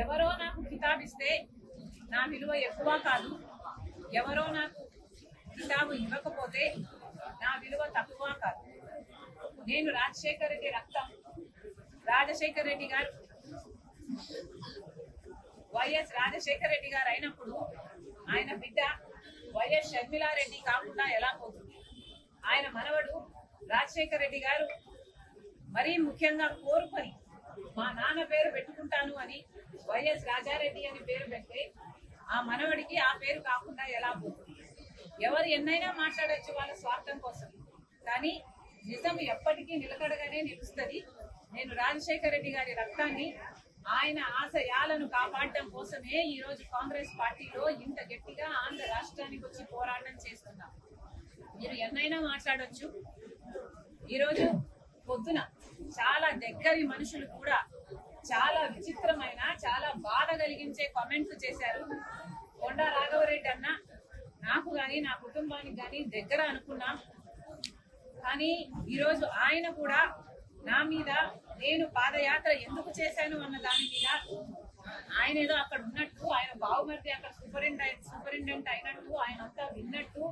ఎవరో నాకు కితాబిస్తే నా విలువ ఎక్కువ కాదు, ఎవరో నాకు కితాబు ఇవ్వకపోతే నా విలువ తక్కువ కాదు. నేను రాజశేఖర రెడ్డి రక్తం. రాజశేఖర రెడ్డి గారు వైఎస్ రాజశేఖర రెడ్డి గారు అయినప్పుడు ఆయన బిడ్డ వైఎస్ షర్మిలారెడ్డి కాకుండా ఎలా పోతుంది? ఆయన మనవడు రాజశేఖర రెడ్డి గారు మరీ ముఖ్యంగా కోరుకొని మా నాన్న పేరు పెట్టుకుంటాను అని వైఎస్ రాజారెడ్డి అని పేరు పెడితే ఆ మనవడికి ఆ పేరు కాకుండా ఎలా పోతుంది? ఎవరు ఎన్నైనా మాట్లాడచ్చు వాళ్ళ స్వార్థం కోసం, కానీ నిజం ఎప్పటికీ నిలకడగానే నిలుస్తుంది. నేను రాజశేఖర రెడ్డి గారి రక్తాన్ని, ఆయన ఆశయాలను కాపాడటం కోసమే ఈ రోజు కాంగ్రెస్ పార్టీలో ఇంత గట్టిగా ఆంధ్ర రాష్ట్రానికి వచ్చి పోరాటం చేస్తున్నాం. మీరు ఎన్నైనా మాట్లాడొచ్చు. ఈరోజు పొద్దున చాలా దగ్గరి మనుషులు కూడా చాలా విచిత్రమైన, చాలా బాధ కలిగించే కామెంట్స్ చేశారు. కొండా రాఘవరెడ్డి అన్న నాకు గాని నా కుటుంబానికి గాని దగ్గర అనుకున్నాం, కానీ ఈరోజు ఆయన కూడా నా మీద నేను పాదయాత్ర ఎందుకు చేశాను అన్న దాని మీద ఆయన ఏదో అక్కడ ఉన్నట్టు, ఆయన బావుమర్తి అక్కడ సూపరింటెండెంట్ అయినట్టు, ఆయన అంతా విన్నట్టు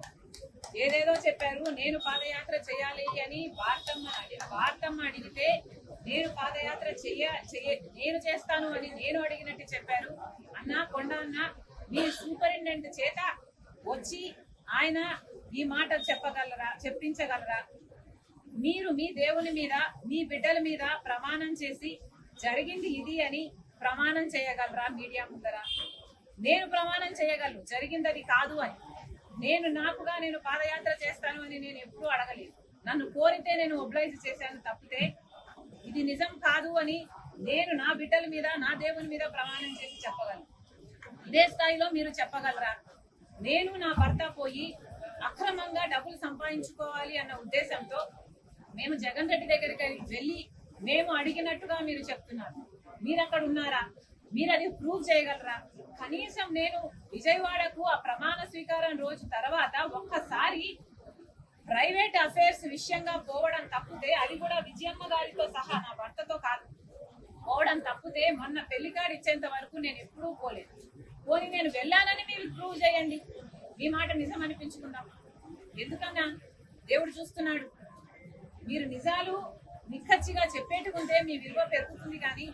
ఏదేదో చెప్పారు. నేను పాదయాత్ర చేయాలి అని భారతమ్మ అడిగితే నేను పాదయాత్ర నేను చేస్తాను అని నేను అడిగినట్టు చెప్పారు. అన్న కొండ అన్న, మీ సూపరింటెండెంట్ చేత వచ్చి ఆయన ఈ మాట చెప్పించగలరా? మీరు మీ దేవుని మీద, మీ బిడ్డల మీద ప్రమాణం చేసి జరిగింది ఇది అని ప్రమాణం చేయగలరా మీడియా ముందర? నేను ప్రమాణం చేయగలను జరిగింది అది కాదు అని. నేను పాదయాత్ర చేస్తాను అని నేను ఎప్పుడూ అడగలేదు. నన్ను కోరితే నేను ఒబ్లైజ్ చేశాను తప్పితే ఇది నిజం కాదు అని నేను నా బిడ్డల మీద, నా దేవుని మీద ప్రమాణం చేసి చెప్పగలను. ఇదే స్థాయిలో మీరు చెప్పగలరా? నేను నా భర్త పోయి అక్రమంగా డబ్బులు సంపాదించుకోవాలి అన్న ఉద్దేశంతో మేము జగన్ రెడ్డి దగ్గరికి వెళ్ళి మేము అడిగినట్టుగా మీరు చెప్తున్నారు. మీరు అక్కడ ఉన్నారా? మీరు అది ప్రూవ్ చేయగలరా? కనీసం నేను విజయవాడకు ఆ ప్రమాణ స్వీకారం రోజు తర్వాత ఒక్కసారి ప్రైవేట్ అఫైర్స్ విషయంగా పోవడం తప్పితే, అది కూడా విజయమ్మ గారితో సహా నా భర్తతో కాదు పోవడం తప్పితే, మొన్న పెళ్లి కార్డు ఇచ్చేంత వరకు నేను ఎప్పుడూ పోలేదు. పోనీ నేను వెళ్ళానని మీరు ప్రూవ్ చేయండి, మీ మాట నిజం అనిపించుకుందాం. ఎందుకన్నా దేవుడు చూస్తున్నాడు. మీరు నిజాలు నిక్కచ్చిగా చెప్పేట్టుకుంటే మీ విలువ పెరుగుతుంది. కానీ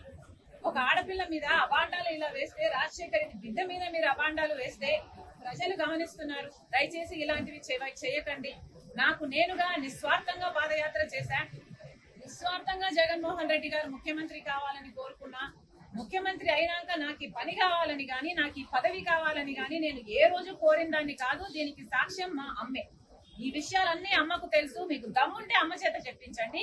ఒక ఆడపిల్ల మీద అబాండాలు ఇలా వేస్తే, రాజశేఖర రెడ్డి బిడ్డ మీద మీరు అబాండాలు వేస్తే ప్రజలు గమనిస్తున్నారు. దయచేసి ఇలాంటివి చేయకండి. నేనుగా నిస్వార్థంగా పాదయాత్ర చేశా. నిస్వార్థంగా జగన్మోహన్ రెడ్డి గారు ముఖ్యమంత్రి కావాలని కోరుకున్నా. ముఖ్యమంత్రి అయినాక నాకు ఈ పని కావాలని గాని, నాకు ఈ పదవి కావాలని గాని నేను ఏ రోజు కోరిన దాన్ని కాదు. దీనికి సాక్ష్యం మా అమ్మే. ఈ విషయాలన్నీ అమ్మకు తెలుసు. మీకు దమ్ముంటే అమ్మ చేత చెప్పించండి.